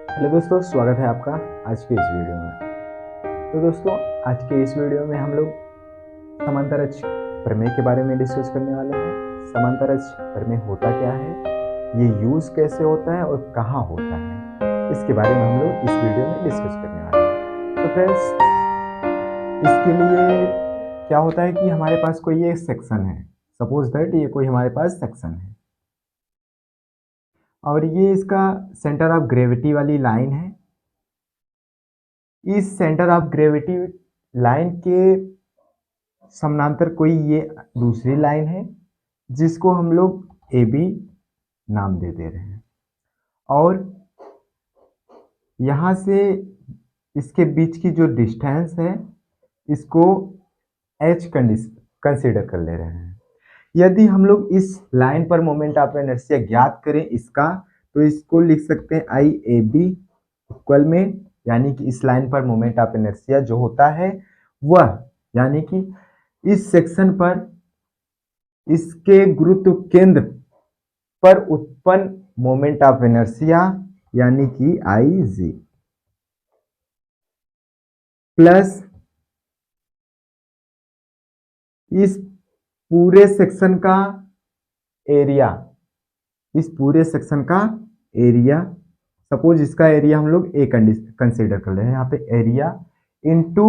Hello दोस्तों, स्वागत है आपका आज के इस वीडियो में। तो दोस्तों, आज के इस वीडियो में हम लोग समांतरज प्रमेय के बारे में डिस्कस करने वाले हैं। समांतरज प्रमेय होता क्या है, ये यूज़ कैसे होता है और कहाँ होता है, इसके बारे में हम लोग इस वीडियो में डिस्कस करने वाले हैं। तो फ्रेंड्स, इसके लिए क्या होता है कि हमारे पास कोई एक सेक्शन है। सपोज दैट ये कोई हमारे पास सेक्शन है और ये इसका सेंटर ऑफ ग्रेविटी वाली लाइन है। इस सेंटर ऑफ ग्रेविटी लाइन के समानांतर कोई ये दूसरी लाइन है जिसको हम लोग ए बी नाम दे दे रहे हैं, और यहाँ से इसके बीच की जो डिस्टेंस है इसको एच कंसीडर कर ले रहे हैं। यदि हम लोग इस लाइन पर मोमेंट ऑफ इनर्शिया ज्ञात करें इसका, तो इसको लिख सकते हैं आई ए बी इक्वल में, यानी कि इस लाइन पर मोमेंट ऑफ इनर्शिया जो होता है वह, यानी कि इस सेक्शन पर इसके गुरुत्व केंद्र पर उत्पन्न मोमेंट ऑफ इनर्शिया यानी कि आई जी, प्लस इस पूरे सेक्शन का एरिया, इस पूरे सेक्शन का एरिया, सपोज इसका एरिया हम लोग ए कंसीडर कर रहे हैं, यहाँ पे एरिया इनटू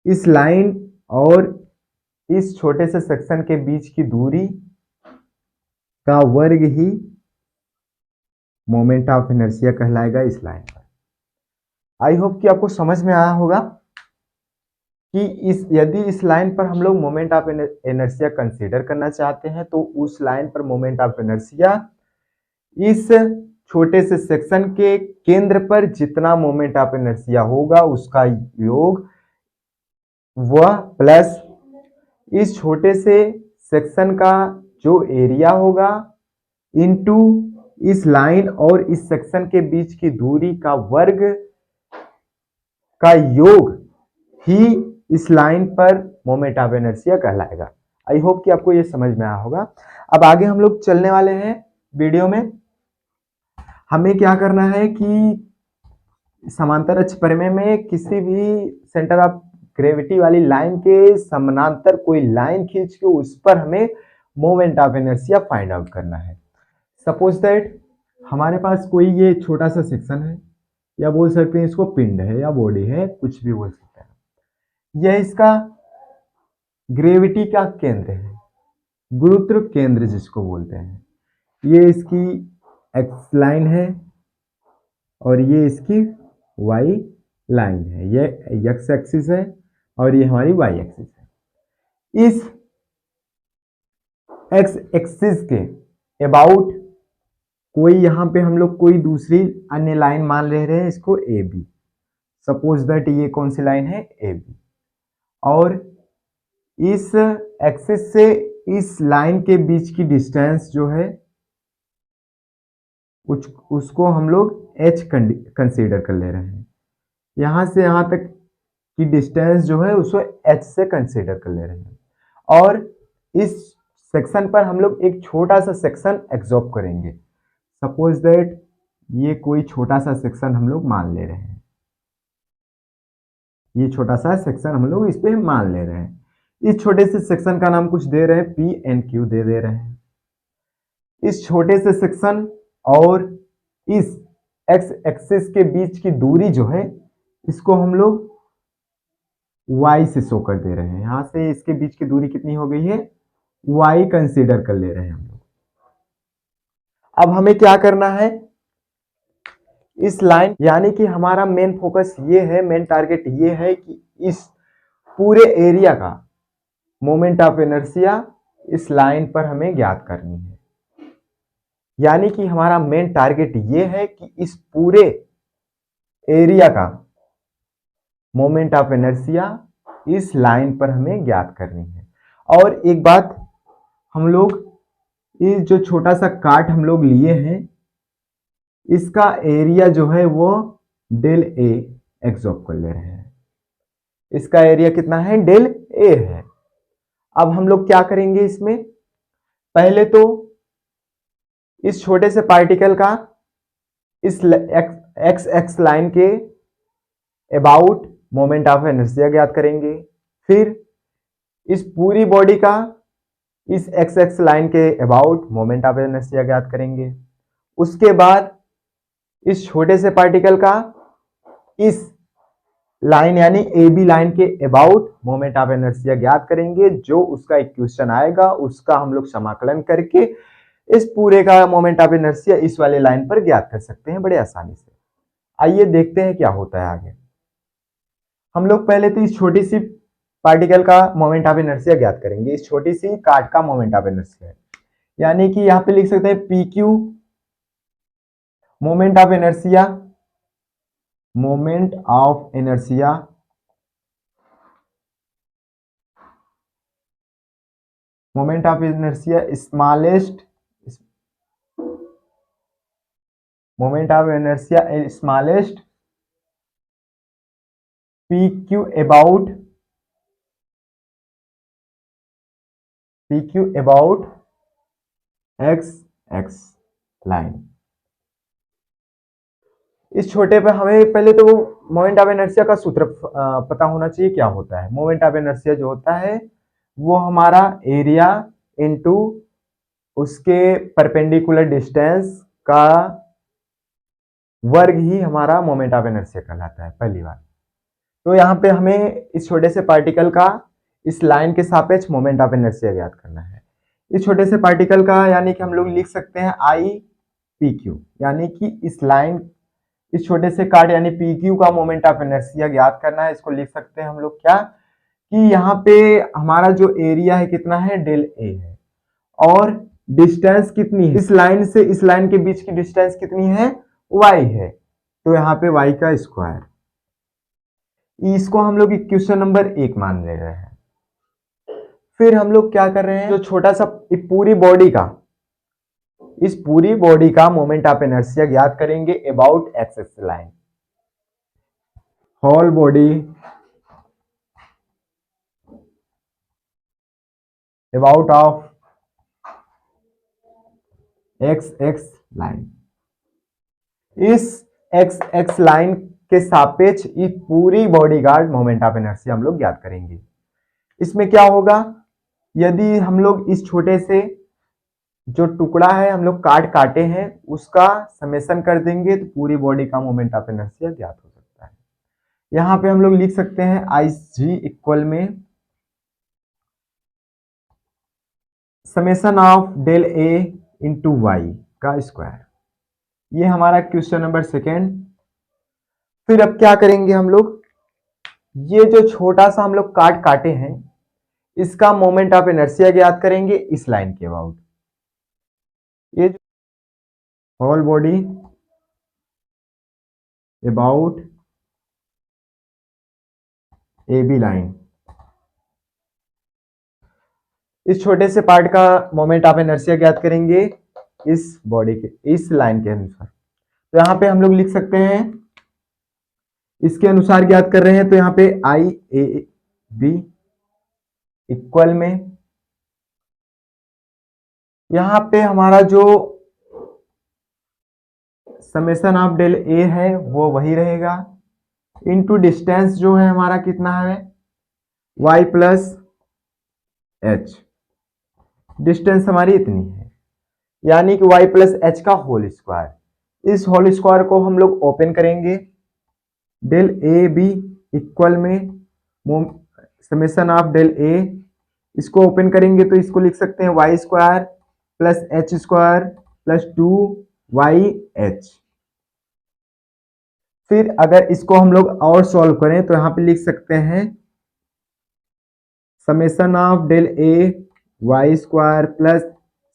इस लाइन और इस छोटे से सेक्शन के बीच की दूरी का वर्ग ही मोमेंट ऑफ इनर्शिया कहलाएगा इस लाइन पर। आई होप कि आपको समझ में आया होगा कि यदि इस लाइन पर हम लोग मोमेंट ऑफ इनर्शिया कंसीडर करना चाहते हैं तो उस लाइन पर मोमेंट ऑफ इनर्शिया इस छोटे से सेक्शन के केंद्र पर जितना मोमेंट ऑफ इनर्शिया होगा उसका योग, वह प्लस इस छोटे से सेक्शन का जो एरिया होगा इनटू इस लाइन और इस सेक्शन के बीच की दूरी का वर्ग का योग ही इस लाइन पर मोमेंट ऑफ इनर्शिया कहलाएगा। आई होप कि आपको ये समझ में आया होगा। अब आगे हम लोग चलने वाले हैं वीडियो में। हमें क्या करना है कि समांतर प्रमेय में किसी भी सेंटर ऑफ ग्रेविटी वाली लाइन के समानांतर कोई लाइन खींच के उस पर हमें moment of inertia find out करना है। सपोज दैट हमारे पास कोई ये छोटा सा सेक्शन है, या बोल सकते हैं इसको पिंड है या बॉडी है, कुछ भी बोल सकते हैं। यह इसका ग्रेविटी का केंद्र है, गुरुत्व केंद्र जिसको बोलते हैं। ये इसकी एक्स लाइन है और ये इसकी वाई लाइन है। ये एक्स एक्सिस है और ये हमारी वाई एक्सिस है। इस एक्स एक्सिस के अबाउट कोई यहाँ पे हम लोग कोई दूसरी अन्य लाइन मान ले रहे हैं, इसको ए बी। सपोज दैट ये कौन सी लाइन है, ए बी, और इस एक्सिस से इस लाइन के बीच की डिस्टेंस जो है उसको हम लोग एच कंसीडर कर ले रहे हैं। यहां से यहां तक की डिस्टेंस जो है उसको एच से कंसीडर कर ले रहे हैं, और इस सेक्शन पर हम लोग एक छोटा सा सेक्शन एब्जॉर्ब करेंगे। सपोज दैट ये कोई छोटा सा सेक्शन हम लोग मान ले रहे हैं, ये छोटा सा सेक्शन हम लोग इस पे मान ले रहे हैं। इस छोटे से सेक्शन का नाम कुछ दे रहे हैं, पी एन क्यू दे रहे हैं। इस छोटे से सेक्शन और इस एक्स एक्सिस के बीच की दूरी जो है इसको हम लोग y से शो कर दे रहे हैं। यहां से इसके बीच की दूरी कितनी हो गई है, y कंसीडर कर ले रहे हैं हम लोग। अब हमें क्या करना है, इस लाइन, यानी कि हमारा मेन फोकस ये है, मेन टारगेट ये है कि इस पूरे एरिया का मोमेंट ऑफ इनर्शिया इस लाइन पर हमें ज्ञात करनी है। यानी कि हमारा मेन टारगेट ये है कि इस पूरे एरिया का मोमेंट ऑफ इनर्शिया इस लाइन पर हमें ज्ञात करनी है। और एक बात, हम लोग ये जो छोटा सा काट हम लोग लिए हैं इसका एरिया जो है वो डेल ए एब्जॉर्ब कर ले रहे हैं। इसका एरिया कितना है, डेल ए है। अब हम लोग क्या करेंगे इसमें, पहले तो इस छोटे से पार्टिकल का इस एक्स एक्स लाइन के अबाउट मोमेंट ऑफ इनर्शिया ज्ञात करेंगे। फिर इस पूरी बॉडी का इस एक्स एक्स लाइन के अबाउट मोमेंट ऑफ इनर्शिया ज्ञात करेंगे। उसके बाद इस छोटे से पार्टिकल का इस लाइन यानी ए बी लाइन के अबाउट मोमेंट ऑफ इनर्शिया ज्ञात करेंगे। जो उसका इक्वेशन आएगा उसका हम लोग समाकलन करके इस पूरे का मोमेंट ऑफ इनर्शिया इस वाले लाइन पर ज्ञात कर सकते हैं बड़े आसानी से। आइए देखते हैं क्या होता है आगे। हम लोग पहले तो इस छोटी सी पार्टिकल का मोमेंट ऑफ इनर्शिया ज्ञात करेंगे। इस छोटी सी कार्ड का मोमेंट ऑफ इनर्शिया यानी कि यहां पे लिख सकते हैं P Q moment of inertia, moment of inertia moment of inertia smallest moment of inertia smallest P Q about X X line. इस छोटे पे हमें पहले तो मोमेंट ऑफ इनर्शिया का सूत्र पता होना चाहिए क्या होता है। मोमेंट ऑफ इनर्शिया जो होता है वो हमारा एरिया इनटू उसके परपेंडिकुलर डिस्टेंस का वर्ग ही हमारा मोमेंट ऑफ इनर्शिया कहलाता है पहली बार। तो यहाँ पे हमें इस छोटे से पार्टिकल का इस लाइन के सापेक्ष मोमेंट ऑफ इनर्शिया ज्ञात करना है। इस छोटे से पार्टिकल का यानी कि हम लोग लिख सकते हैं आई पी क्यू, यानी कि इस लाइन इस छोटे से कार्ड यानी पी क्यू का मोमेंट ऑफ इनर्शिया ज्ञात करना है। इसको लिख सकते हैं हम लोग क्या कि यहाँ पे हमारा जो एरिया है कितना है डेल ए है और डिस्टेंस कितनी है इस लाइन से इस लाइन के बीच की डिस्टेंस कितनी है y है। तो यहाँ पे y का स्क्वायर, इसको हम लोग इक्वेशन नंबर 1 मान ले रहे हैं। फिर हम लोग क्या कर रहे हैं जो छोटा सा इस पूरी बॉडी का मोमेंट ऑफ इनर्शिया ज्ञात करेंगे about X X line. Whole body about of X X line. इस एक्स एक्स लाइन के सापेक्ष इस पूरी बॉडी का मोमेंट ऑफ इनर्शिया हम लोग ज्ञात करेंगे। इसमें क्या होगा यदि हम लोग इस छोटे से जो टुकड़ा है हम लोग काटे हैं उसका समेशन कर देंगे तो पूरी बॉडी का मोमेंट ऑफ इनर्शिया ज्ञात हो सकता है। यहां पे हम लोग लिख सकते हैं आई जी इक्वल में summation of del A into Y का स्क्वायर। ये हमारा क्वेश्चन नंबर 2। फिर अब क्या करेंगे हम लोग ये जो छोटा सा हम लोग काटे हैं इसका मोमेंट ऑफ इनर्शिया ज्ञात करेंगे इस लाइन के अबाउट। ये whole body about A B line, इस छोटे से पार्ट का मोमेंट ऑफ इनर्शिया ज्ञात करेंगे इस बॉडी के इस लाइन के अनुसार। तो यहां पे हम लोग लिख सकते हैं इसके अनुसार ज्ञात कर रहे हैं तो यहां पे आई ए बी इक्वल में यहां पे हमारा जो समेशन ऑफ डेल ए है वो वही रहेगा इनटू डिस्टेंस जो है हमारा कितना है y प्लस एच। डिस्टेंस हमारी इतनी है यानी कि y प्लस एच का होल स्क्वायर। इस होल स्क्वायर को हम लोग ओपन करेंगे डेल ए बी इक्वल में समेशन ऑफ डेल ए, इसको ओपन करेंगे तो इसको लिख सकते हैं y square plus H square plus 2yh। फिर अगर इसको हम लोग और सॉल्व करें तो यहां पे लिख सकते हैं summation of del A Y square plus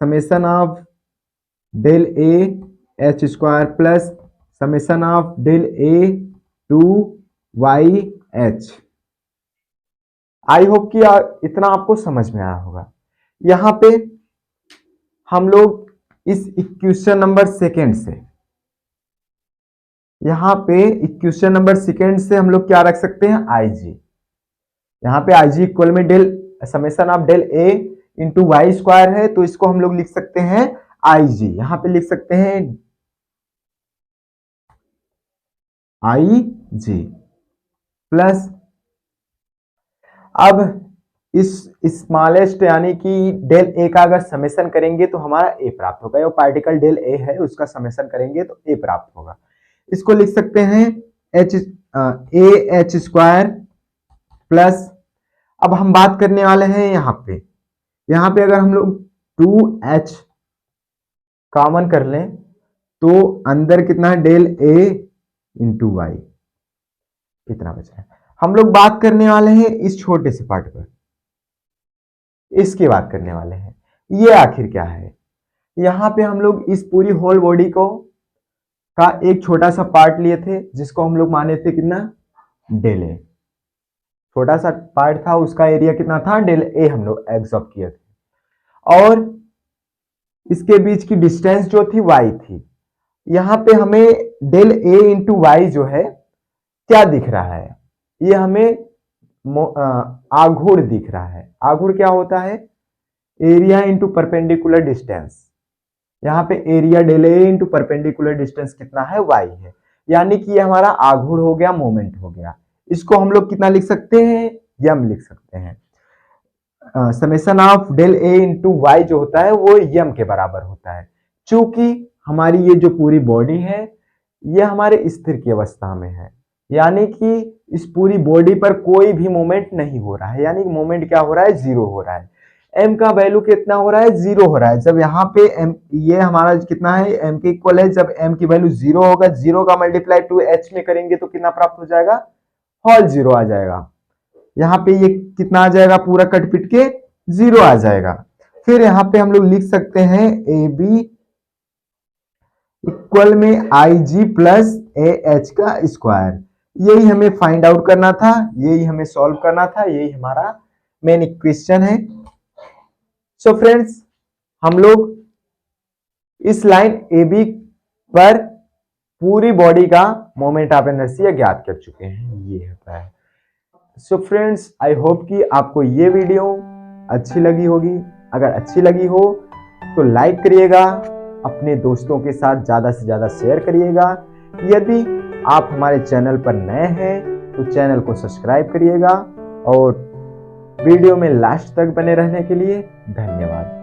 summation of del A H square plus summation of del A 2yh। I hope कि इतना आपको समझ में आया होगा। यहां पे हम लोग इस इक्वेशन नंबर 2 से यहां पे इक्वेशन नंबर 2 से हम लोग क्या रख सकते हैं आई जी। यहां पे आई जी इक्वल में del summation of del A into Y square है तो इसको हम लोग लिख सकते हैं आई जी। यहां पे लिख सकते हैं आई जी प्लस, अब इस स्मॉलेस्ट यानी कि डेल ए का अगर समेशन करेंगे तो हमारा ए प्राप्त होगा। वो पार्टिकल डेल ए है उसका समेशन करेंगे तो ए प्राप्त होगा। इसको लिख सकते हैं H A H square plus, अब हम बात करने वाले हैं यहाँ पे अगर हम लोग 2h कॉमन कर लें तो अंदर कितना है डेल ए इंटू वाई, कितना बच रहा है। हम लोग बात करने वाले हैं इस छोटे से पार्ट पर, इसकी बात करने वाले हैं। ये आखिर क्या है, यहां पे हम लोग इस पूरी होल बॉडी को का एक छोटा सा पार्ट लिए थे जिसको हम लोग माने थे कितना डेल ए, छोटा सा पार्ट था उसका एरिया कितना था डेल ए, हम लोग एब्सॉर्ब किए थे और इसके बीच की डिस्टेंस जो थी वाई थी। यहां पे हमें डेल ए इंटू वाई जो है क्या दिख रहा है, ये हमें आघूर्ण दिख रहा है। आघूर्ण क्या होता है, एरिया इंटू परपेंडिकुलर डिस्टेंस। यहाँ पे area del A into perpendicular distance कितना है वाई है, यानी कि ये हमारा आघूर्ण हो गया, मोमेंट हो गया। इसको हम लोग कितना लिख सकते हैं, यम लिख सकते हैं। Summation of del A into Y जो होता है वो यम के बराबर होता है। चूंकि हमारी ये जो पूरी बॉडी है ये हमारे स्थिर की अवस्था में है, यानी कि इस पूरी बॉडी पर कोई भी मोमेंट नहीं हो रहा है, यानी कि मोमेंट क्या हो रहा है, जीरो हो रहा है। m का वैल्यू कितना हो रहा है, जीरो हो रहा है। जब यहाँ पे m ये हमारा कितना है m के इक्वल है, जब m की वैल्यू जीरो होगा, जीरो का मल्टीप्लाई 2h में करेंगे तो कितना प्राप्त हो जाएगा, होल जीरो आ जाएगा। यहाँ पे ये कितना आ जाएगा, पूरा कट पिट के जीरो आ जाएगा। फिर यहाँ पे हम लोग लिख सकते हैं ए बी इक्वल में आई जी प्लस ए एच का स्क्वायर। यही हमें फाइंड आउट करना था, यही हमें सॉल्व करना था, यही हमारा मेन इक्वेशन है। सो फ्रेंड्स, हम लोग इस लाइन ए बी पर पूरी बॉडी का मोमेंट ऑफ इनर्शिया ज्ञात कर चुके हैं, ये होता है। सो फ्रेंड्स, आई होप कि आपको ये वीडियो अच्छी लगी होगी। अगर अच्छी लगी हो तो लाइक करिएगा, अपने दोस्तों के साथ ज़्यादा से ज़्यादा शेयर करिएगा। यदि आप हमारे चैनल पर नए हैं तो चैनल को सब्सक्राइब करिएगा और वीडियो में लास्ट तक बने रहने के लिए धन्यवाद।